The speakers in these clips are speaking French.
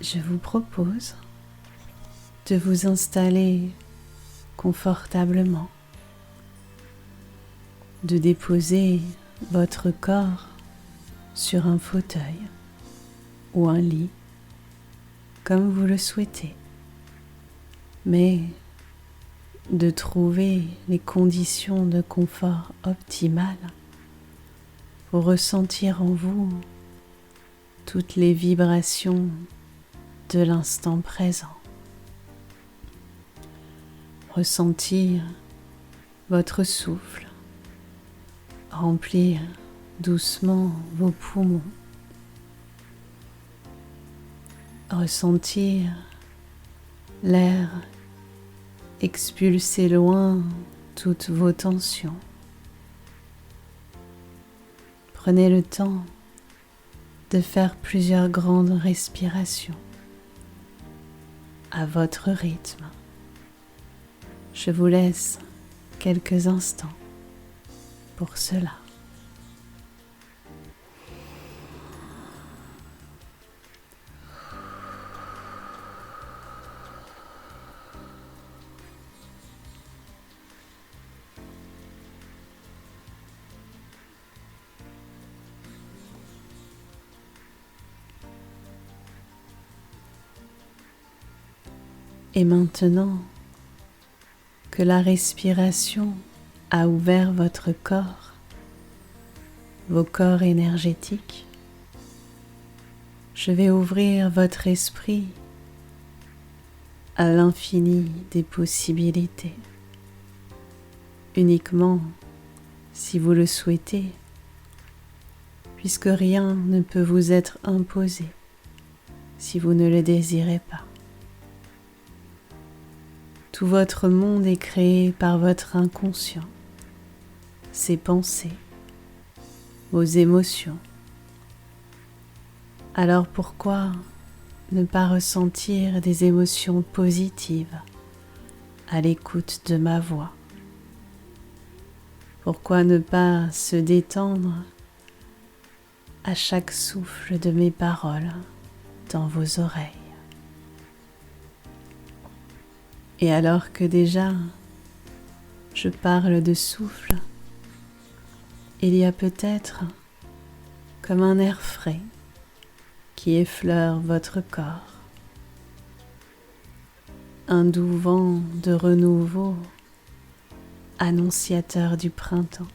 je vous propose de vous installer confortablement, de déposer votre corps sur un fauteuil ou un lit, comme vous le souhaitez, mais de trouver les conditions de confort optimales pour ressentir en vous toutes les vibrations de l'instant présent. Ressentir votre souffle remplir doucement vos poumons. Ressentir l'air expulser loin toutes vos tensions. Prenez le temps de faire plusieurs grandes respirations à votre rythme. Je vous laisse quelques instants pour cela. Et maintenant que la respiration a ouvert votre corps, vos corps énergétiques, je vais ouvrir votre esprit à l'infini des possibilités. Uniquement si vous le souhaitez, puisque rien ne peut vous être imposé si vous ne le désirez pas. Tout votre monde est créé par votre inconscient, ses pensées, vos émotions. Alors pourquoi ne pas ressentir des émotions positives à l'écoute de ma voix? Pourquoi ne pas se détendre à chaque souffle de mes paroles dans vos oreilles? Et alors que déjà je parle de souffle, il y a peut-être comme un air frais qui effleure votre corps, un doux vent de renouveau annonciateur du printemps.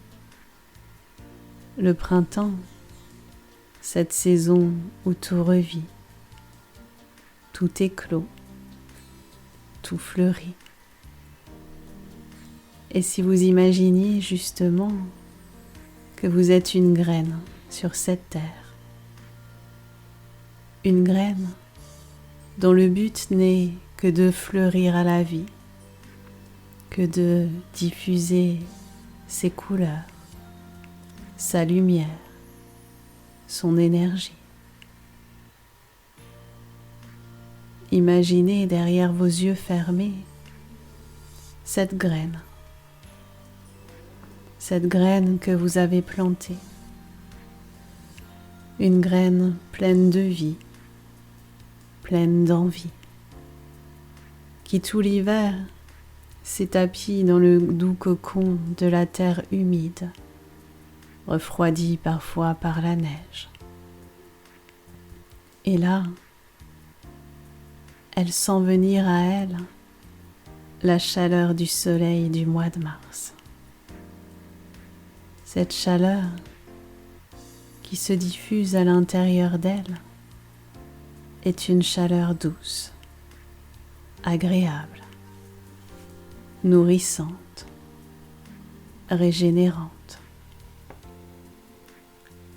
Le printemps, cette saison où tout revit, tout éclot, tout fleurit. Et si vous imaginiez justement que vous êtes une graine sur cette terre, une graine dont le but n'est que de fleurir à la vie, que de diffuser ses couleurs, sa lumière, son énergie. Imaginez derrière vos yeux fermés cette graine que vous avez plantée, une graine pleine de vie, pleine d'envie, qui tout l'hiver s'est tapie dans le doux cocon de la terre humide, refroidie parfois par la neige. Et là, elle sent venir à elle la chaleur du soleil du mois de mars. Cette chaleur qui se diffuse à l'intérieur d'elle est une chaleur douce, agréable, nourrissante, régénérante.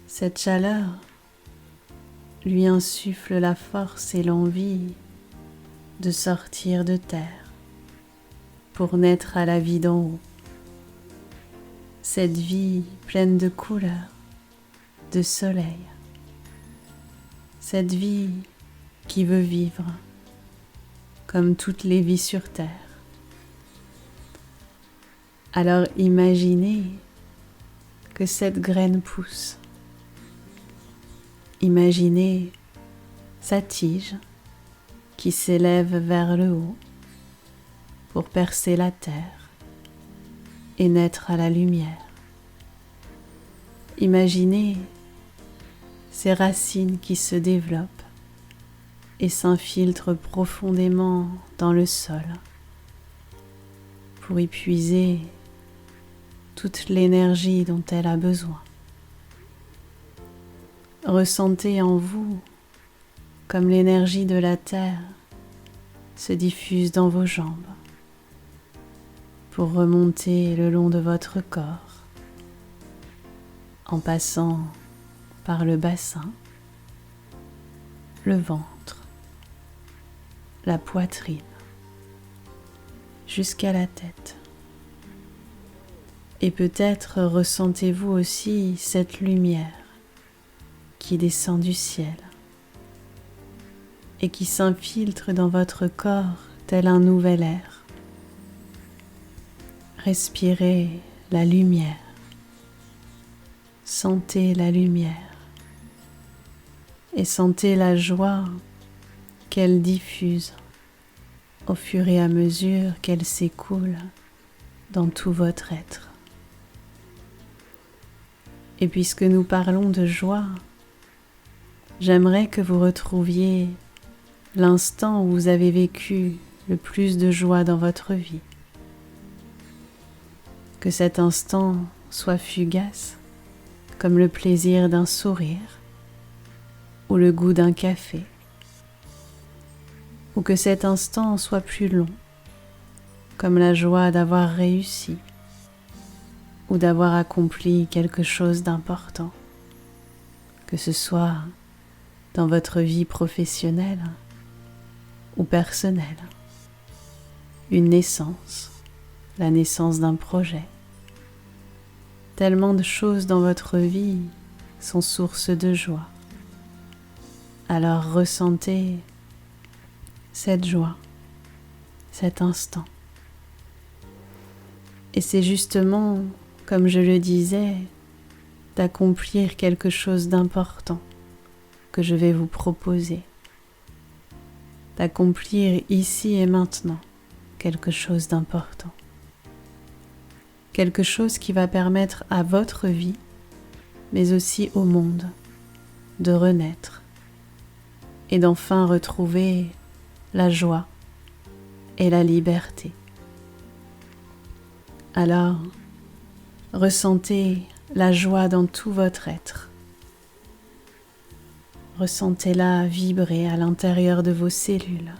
Cette chaleur lui insuffle la force et l'envie de sortir de terre pour naître à la vie d'en haut. Cette vie pleine de couleurs, de soleil. Cette vie qui veut vivre comme toutes les vies sur terre. Alors imaginez que cette graine pousse. Imaginez sa tige qui s'élève vers le haut pour percer la terre et naître à la lumière. Imaginez ces racines qui se développent et s'infiltrent profondément dans le sol pour y puiser toute l'énergie dont elle a besoin. Ressentez en vous comme l'énergie de la terre se diffuse dans vos jambes pour remonter le long de votre corps en passant par le bassin, le ventre, la poitrine, jusqu'à la tête. Et peut-être ressentez-vous aussi cette lumière qui descend du ciel et qui s'infiltre dans votre corps tel un nouvel air. Respirez la lumière, sentez la lumière et sentez la joie qu'elle diffuse au fur et à mesure qu'elle s'écoule dans tout votre être. Et puisque nous parlons de joie, j'aimerais que vous retrouviez l'instant où vous avez vécu le plus de joie dans votre vie. Que cet instant soit fugace, comme le plaisir d'un sourire ou le goût d'un café, ou que cet instant soit plus long, comme la joie d'avoir réussi ou d'avoir accompli quelque chose d'important, que ce soit dans votre vie professionnelle ou personnelle, une naissance, la naissance d'un projet. Tellement de choses dans votre vie sont source de joie. Alors ressentez cette joie, cet instant. Et c'est justement, comme je le disais, d'accomplir quelque chose d'important que je vais vous proposer. D'accomplir ici et maintenant quelque chose d'important. Quelque chose qui va permettre à votre vie, mais aussi au monde, de renaître et d'enfin retrouver la joie et la liberté. Alors, ressentez la joie dans tout votre être. Ressentez-la vibrer à l'intérieur de vos cellules.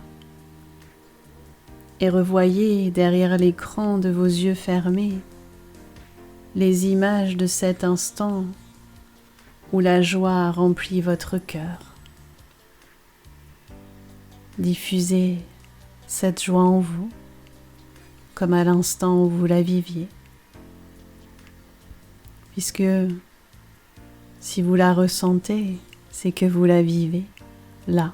Et revoyez derrière l'écran de vos yeux fermés les images de cet instant où la joie a rempli votre cœur. Diffusez cette joie en vous, comme à l'instant où vous la viviez. Puisque si vous la ressentez, c'est que vous la vivez là,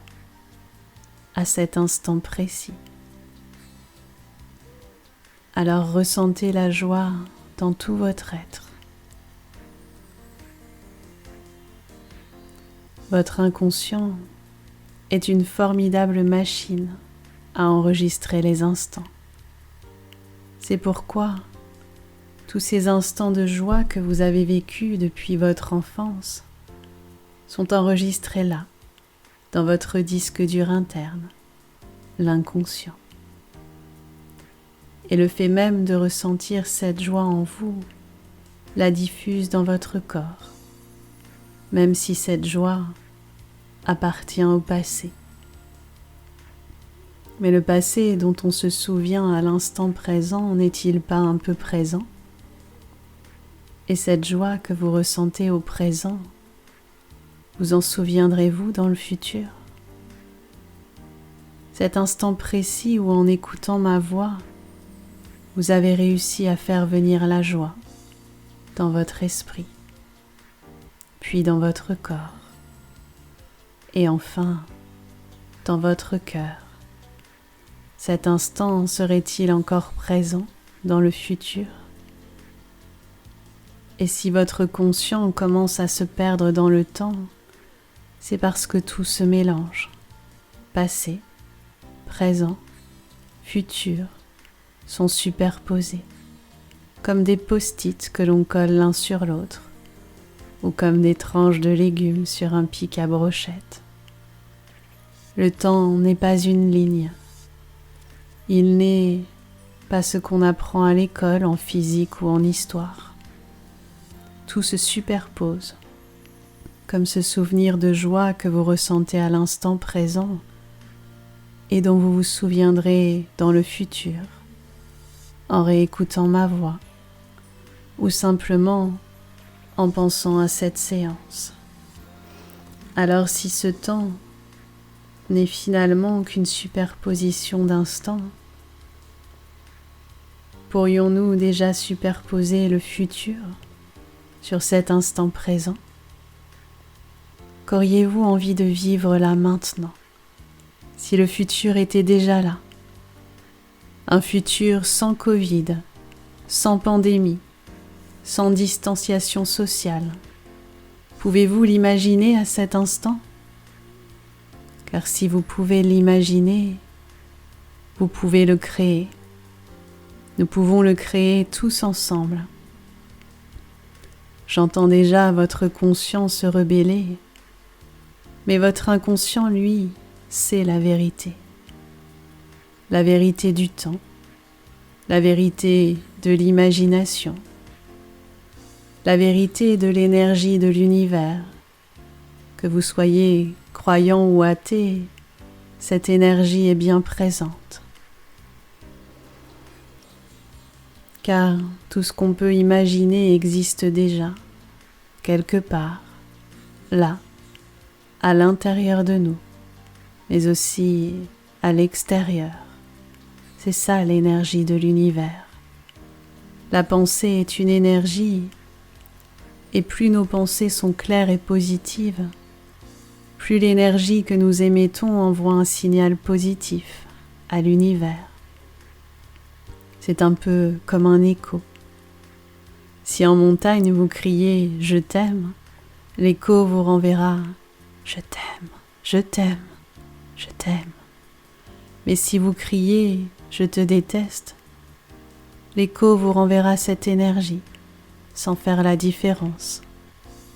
à cet instant précis. Alors ressentez la joie dans tout votre être. Votre inconscient est une formidable machine à enregistrer les instants. C'est pourquoi tous ces instants de joie que vous avez vécus depuis votre enfance sont enregistrés là, dans votre disque dur interne, l'inconscient. Et le fait même de ressentir cette joie en vous la diffuse dans votre corps, même si cette joie appartient au passé. Mais le passé dont on se souvient à l'instant présent n'est-il pas un peu présent? Et cette joie que vous ressentez au présent, vous en souviendrez-vous dans le futur? Cet instant précis où en écoutant ma voix, vous avez réussi à faire venir la joie dans votre esprit, puis dans votre corps, et enfin dans votre cœur. Cet instant serait-il encore présent dans le futur? Et si votre conscient commence à se perdre dans le temps, c'est parce que tout se mélange, passé, présent, futur sont superposés, comme des post-it que l'on colle l'un sur l'autre, ou comme des tranches de légumes sur un pic à brochette. Le temps n'est pas une ligne. Il n'est pas ce qu'on apprend à l'école en physique ou en histoire. Tout se superpose, comme ce souvenir de joie que vous ressentez à l'instant présent et dont vous vous souviendrez dans le futur, en réécoutant ma voix, ou simplement en pensant à cette séance. Alors si ce temps n'est finalement qu'une superposition d'instants, pourrions-nous déjà superposer le futur sur cet instant présent? Qu'auriez-vous envie de vivre là maintenant, si le futur était déjà là? Un futur sans Covid, sans pandémie, sans distanciation sociale. Pouvez-vous l'imaginer à cet instant? Car si vous pouvez l'imaginer, vous pouvez le créer. Nous pouvons le créer tous ensemble. J'entends déjà votre conscience se rebeller, mais votre inconscient, lui, sait la vérité. La vérité du temps, la vérité de l'imagination, la vérité de l'énergie de l'univers. Que vous soyez croyant ou athée, cette énergie est bien présente. Car tout ce qu'on peut imaginer existe déjà, quelque part, là, à l'intérieur de nous, mais aussi à l'extérieur. C'est ça l'énergie de l'univers. La pensée est une énergie, et plus nos pensées sont claires et positives, plus l'énergie que nous émettons envoie un signal positif à l'univers. C'est un peu comme un écho. Si en montagne vous criez « je t'aime », l'écho vous renverra « je t'aime, je t'aime, je t'aime ». Mais si vous criez « je te déteste », l'écho vous renverra cette énergie sans faire la différence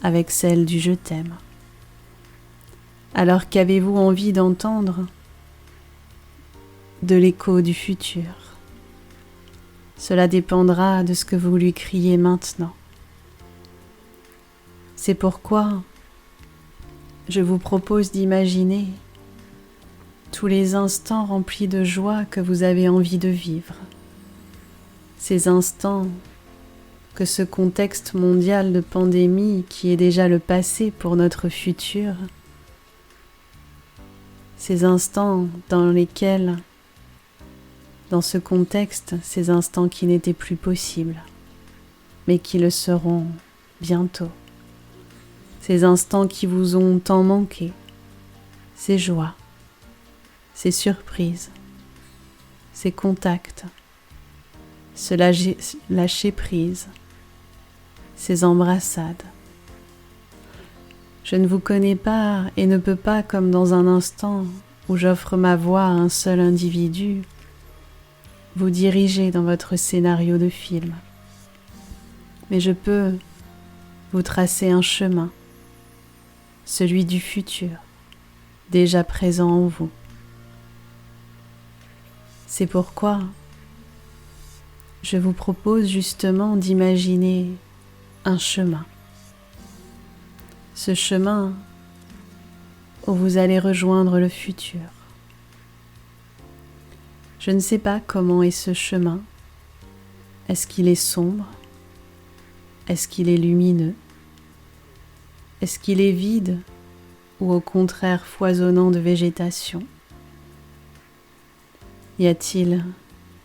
avec celle du « je t'aime ». Alors qu'avez-vous envie d'entendre de l'écho du futur? Cela dépendra de ce que vous lui criez maintenant. C'est pourquoi je vous propose d'imaginer tous les instants remplis de joie que vous avez envie de vivre. Ces instants que ce contexte mondial de pandémie qui est déjà le passé pour notre futur, ces instants dans lesquels, dans ce contexte, ces instants qui n'étaient plus possibles, mais qui le seront bientôt, ces instants qui vous ont tant manqué, ces joies, ces surprises, ces contacts, ce lâcher prise, ces embrassades. Je ne vous connais pas et ne peux pas, comme dans un instant où j'offre ma voix à un seul individu, vous diriger dans votre scénario de film. Mais je peux vous tracer un chemin, celui du futur, déjà présent en vous. C'est pourquoi je vous propose justement d'imaginer un chemin. Ce chemin où vous allez rejoindre le futur. Je ne sais pas comment est ce chemin. Est-ce qu'il est sombre? Est-ce qu'il est lumineux? Est-ce qu'il est vide ou au contraire foisonnant de végétation? Y a-t-il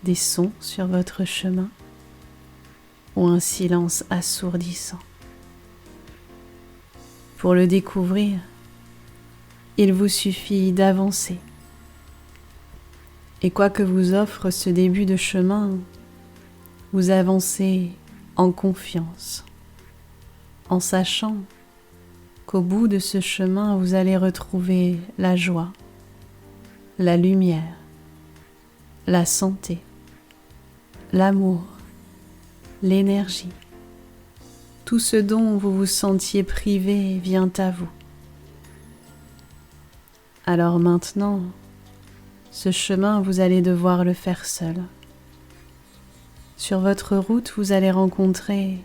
des sons sur votre chemin ou un silence assourdissant? Pour le découvrir, il vous suffit d'avancer. Et quoi que vous offre ce début de chemin, vous avancez en confiance, en sachant qu'au bout de ce chemin, vous allez retrouver la joie, la lumière la santé, l'amour, l'énergie. Tout ce dont vous vous sentiez privé vient à vous. Alors maintenant, ce chemin, vous allez devoir le faire seul. Sur votre route, vous allez rencontrer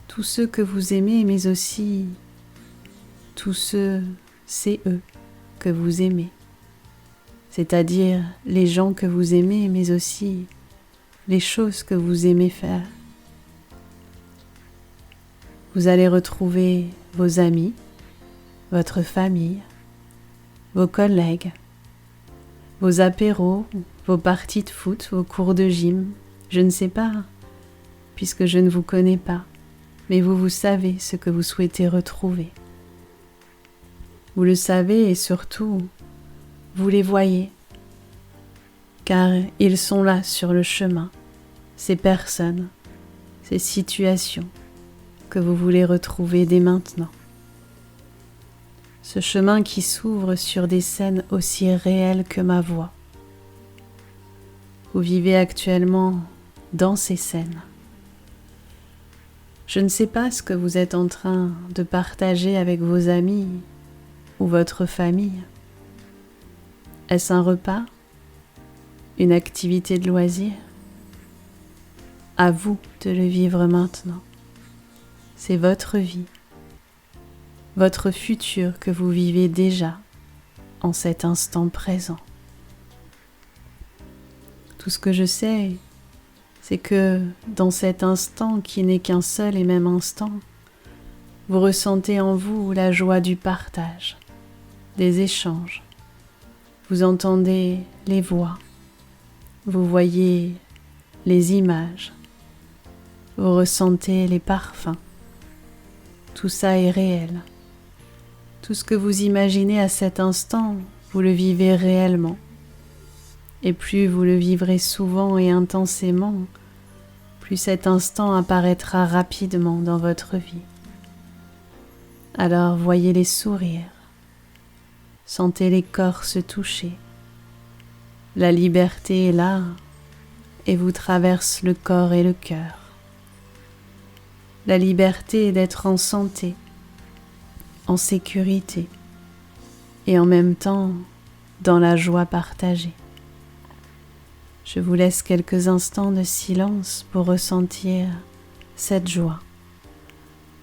tous ceux que vous aimez, mais aussi tous ceux, c'est eux, que vous aimez. C'est-à-dire les gens que vous aimez, mais aussi les choses que vous aimez faire. Vous allez retrouver vos amis, votre famille, vos collègues, vos apéros, vos parties de foot, vos cours de gym, je ne sais pas, puisque je ne vous connais pas, mais vous savez ce que vous souhaitez retrouver. Vous le savez et surtout, vous les voyez, car ils sont là sur le chemin, ces personnes, ces situations que vous voulez retrouver dès maintenant. Ce chemin qui s'ouvre sur des scènes aussi réelles que ma voix. Vous vivez actuellement dans ces scènes. Je ne sais pas ce que vous êtes en train de partager avec vos amis ou votre famille. Est-ce un repas? Une activité de loisir? À vous de le vivre maintenant. C'est votre vie, votre futur que vous vivez déjà en cet instant présent. Tout ce que je sais, c'est que dans cet instant qui n'est qu'un seul et même instant, vous ressentez en vous la joie du partage, des échanges. Vous entendez les voix, vous voyez les images, vous ressentez les parfums. Tout ça est réel. Tout ce que vous imaginez à cet instant, vous le vivez réellement. Et plus vous le vivrez souvent et intensément, plus cet instant apparaîtra rapidement dans votre vie. Alors voyez les sourires, sentez les corps se toucher. La liberté est là et vous traverse le corps et le cœur. La liberté est d'être en santé, en sécurité et en même temps dans la joie partagée. Je vous laisse quelques instants de silence pour ressentir cette joie,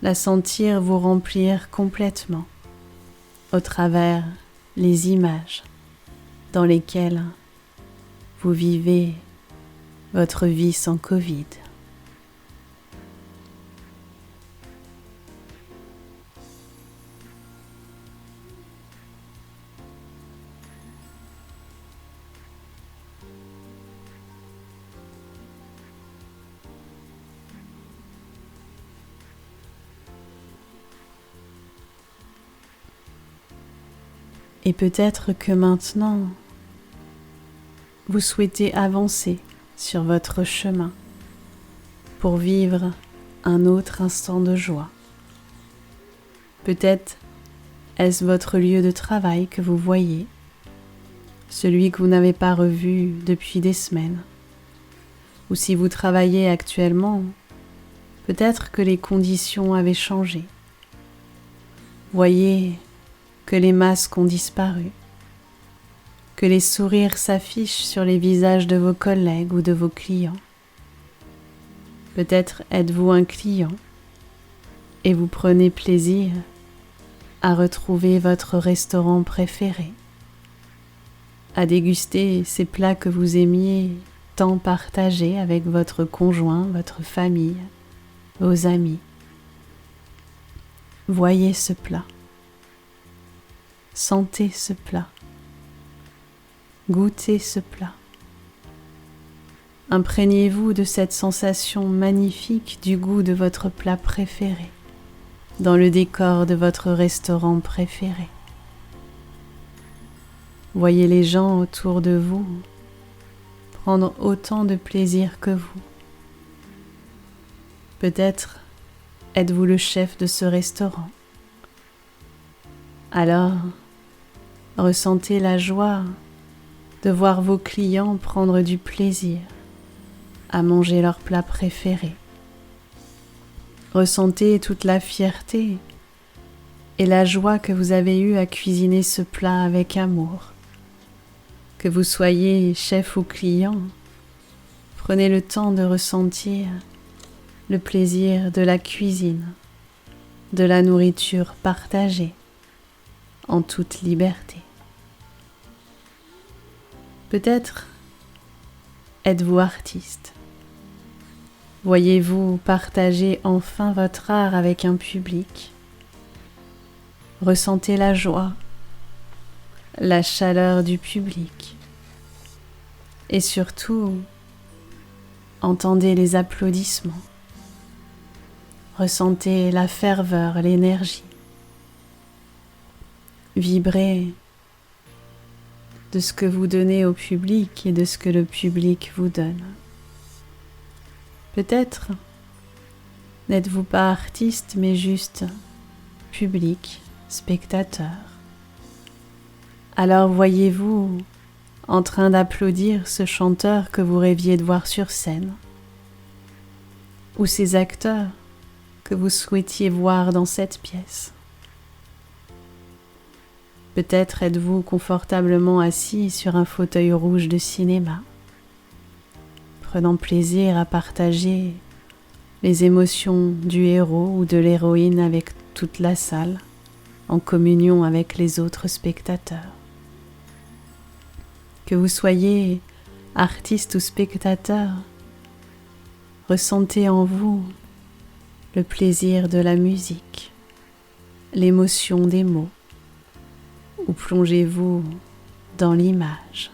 la sentir vous remplir complètement au travers les images dans lesquelles vous vivez votre vie sans Covid. Et peut-être que maintenant, vous souhaitez avancer sur votre chemin pour vivre un autre instant de joie. Peut-être est-ce votre lieu de travail que vous voyez, celui que vous n'avez pas revu depuis des semaines. Ou si vous travaillez actuellement, peut-être que les conditions avaient changé. Voyez que les masques ont disparu, que les sourires s'affichent sur les visages de vos collègues ou de vos clients. Peut-être êtes-vous un client et vous prenez plaisir à retrouver votre restaurant préféré, à déguster ces plats que vous aimiez tant partager avec votre conjoint, votre famille, vos amis. Voyez ce plat. Sentez ce plat, goûtez ce plat. Imprégnez-vous de cette sensation magnifique du goût de votre plat préféré, dans le décor de votre restaurant préféré. Voyez les gens autour de vous prendre autant de plaisir que vous. Peut-être êtes-vous le chef de ce restaurant. Alors, ressentez la joie de voir vos clients prendre du plaisir à manger leur plat préféré. Ressentez toute la fierté et la joie que vous avez eue à cuisiner ce plat avec amour. Que vous soyez chef ou client, prenez le temps de ressentir le plaisir de la cuisine, de la nourriture partagée en toute liberté. Peut-être êtes-vous artiste. Voyez-vous partager enfin votre art avec un public. Ressentez la joie, la chaleur du public et surtout, entendez les applaudissements. Ressentez la ferveur, l'énergie. Vibrez de ce que vous donnez au public et de ce que le public vous donne. Peut-être n'êtes-vous pas artiste mais juste public, spectateur. Alors voyez-vous en train d'applaudir ce chanteur que vous rêviez de voir sur scène, ou ces acteurs que vous souhaitiez voir dans cette pièce. Peut-être êtes-vous confortablement assis sur un fauteuil rouge de cinéma, prenant plaisir à partager les émotions du héros ou de l'héroïne avec toute la salle, en communion avec les autres spectateurs. Que vous soyez artiste ou spectateur, ressentez en vous le plaisir de la musique, l'émotion des mots, ou plongez-vous dans l'image.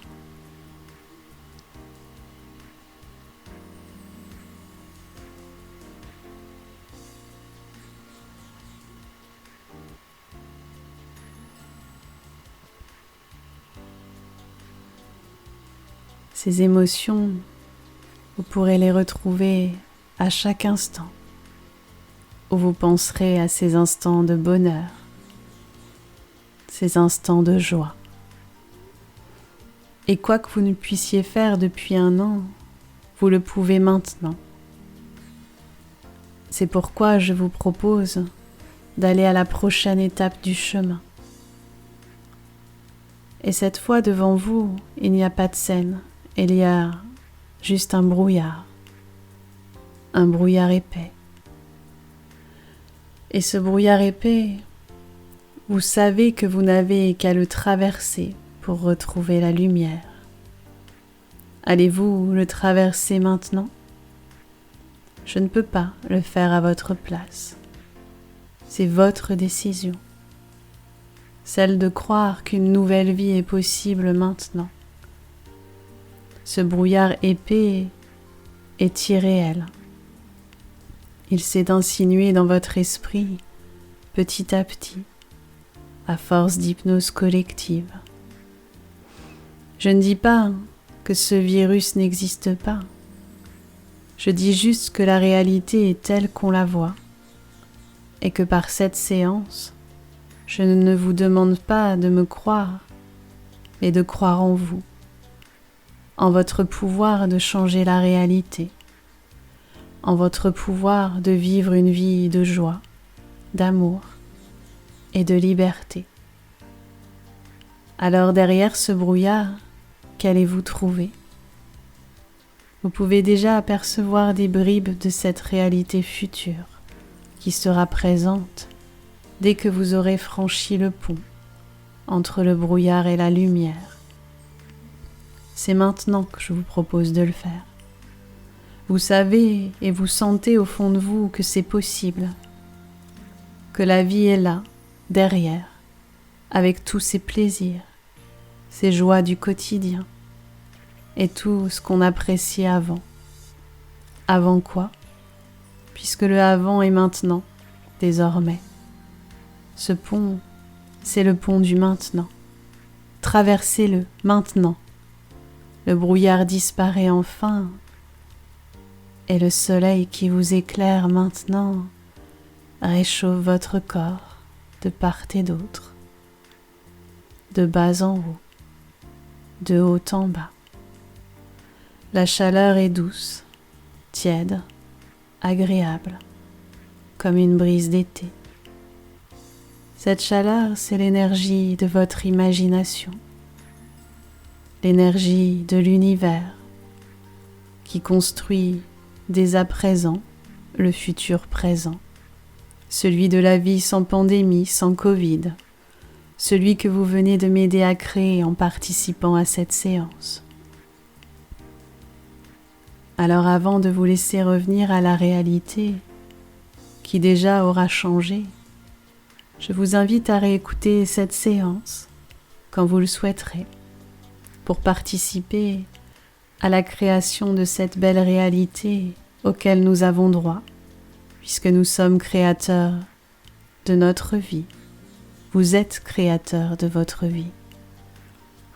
Ces émotions, vous pourrez les retrouver à chaque instant, où vous penserez à ces instants de bonheur, ces instants de joie. Et quoi que vous ne puissiez faire depuis un an, vous le pouvez maintenant. C'est pourquoi je vous propose d'aller à la prochaine étape du chemin. Et cette fois devant vous, il n'y a pas de scène, il y a juste un brouillard épais. Et ce brouillard épais, vous savez que vous n'avez qu'à le traverser pour retrouver la lumière. Allez-vous le traverser maintenant ? Je ne peux pas le faire à votre place. C'est votre décision, celle de croire qu'une nouvelle vie est possible maintenant. Ce brouillard épais est irréel. Il s'est insinué dans votre esprit petit à petit, à force d'hypnose collective. Je ne dis pas que ce virus n'existe pas. Je dis juste que la réalité est telle qu'on la voit et que par cette séance, je ne vous demande pas de me croire, mais de croire en vous, en votre pouvoir de changer la réalité, en votre pouvoir de vivre une vie de joie, d'amour et de liberté. Alors derrière ce brouillard, qu'allez-vous trouver ? Vous pouvez déjà apercevoir des bribes de cette réalité future qui sera présente dès que vous aurez franchi le pont entre le brouillard et la lumière. C'est maintenant que je vous propose de le faire. Vous savez et vous sentez au fond de vous que c'est possible, que la vie est là, derrière, avec tous ses plaisirs, ses joies du quotidien et tout ce qu'on appréciait avant. Avant quoi ? Puisque le avant est maintenant, désormais. Ce pont, c'est le pont du maintenant. Traversez-le maintenant. Le brouillard disparaît enfin et le soleil qui vous éclaire maintenant réchauffe votre corps de part et d'autre, de bas en haut, de haut en bas. La chaleur est douce, tiède, agréable, comme une brise d'été. Cette chaleur, c'est l'énergie de votre imagination, l'énergie de l'univers qui construit dès à présent le futur présent, celui de la vie sans pandémie, sans Covid, celui que vous venez de m'aider à créer en participant à cette séance. Alors avant de vous laisser revenir à la réalité, qui déjà aura changé, je vous invite à réécouter cette séance quand vous le souhaiterez, pour participer à la création de cette belle réalité auquel nous avons droit, puisque nous sommes créateurs de notre vie. Vous êtes créateur de votre vie.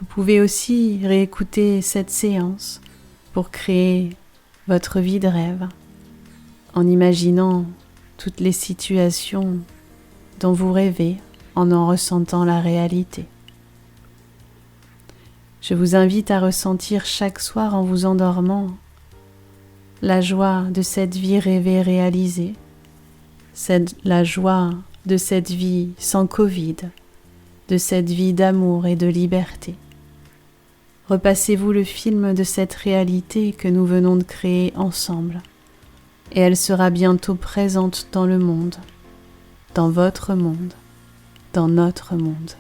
Vous pouvez aussi réécouter cette séance pour créer votre vie de rêve, en imaginant toutes les situations dont vous rêvez en ressentant la réalité. Je vous invite à ressentir chaque soir en vous endormant la joie de cette vie rêvée réalisée, la joie de cette vie sans Covid, de cette vie d'amour et de liberté. Repassez-vous le film de cette réalité que nous venons de créer ensemble, et elle sera bientôt présente dans le monde, dans votre monde, dans notre monde.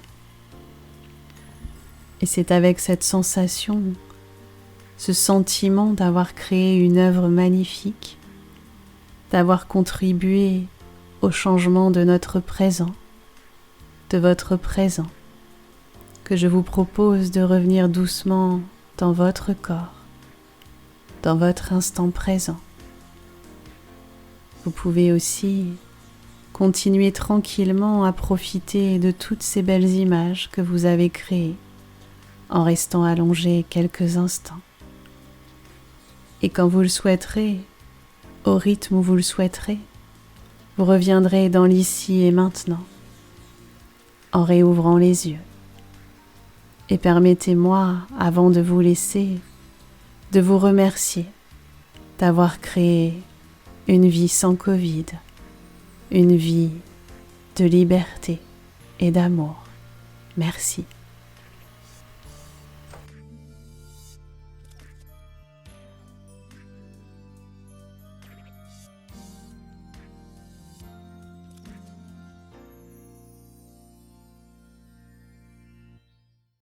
Et c'est avec cette sensation, ce sentiment d'avoir créé une œuvre magnifique, d'avoir contribué au changement de notre présent, de votre présent, que je vous propose de revenir doucement dans votre corps, dans votre instant présent. Vous pouvez aussi continuer tranquillement à profiter de toutes ces belles images que vous avez créées en restant allongé quelques instants. Et quand vous le souhaiterez, au rythme où vous le souhaiterez, vous reviendrez dans l'ici et maintenant en réouvrant les yeux. Et permettez-moi, avant de vous laisser, de vous remercier d'avoir créé une vie sans Covid, une vie de liberté et d'amour. Merci.